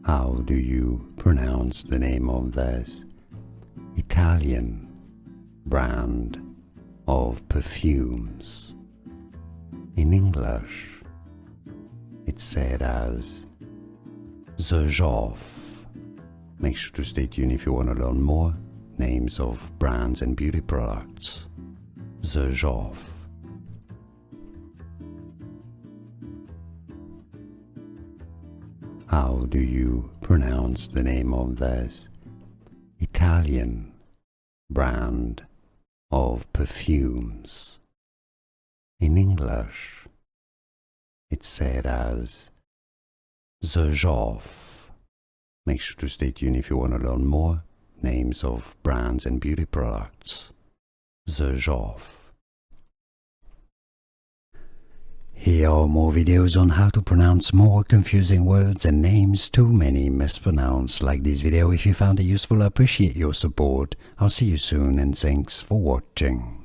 How do you pronounce the name of this Italian brand of perfumes? In English, it's said as Xerjoff. Make sure to stay tuned if you want to learn more names of brands and beauty products. Xerjoff. How do you pronounce the name of this Italian brand of perfumes? In English, it's said as Xerjoff. Make sure to stay tuned if you want to learn more names of brands and beauty products. Xerjoff. Here are more videos on how to pronounce more confusing words and names too many mispronounced. Like this video if you found it useful. I appreciate your support. I'll see you soon and thanks for watching.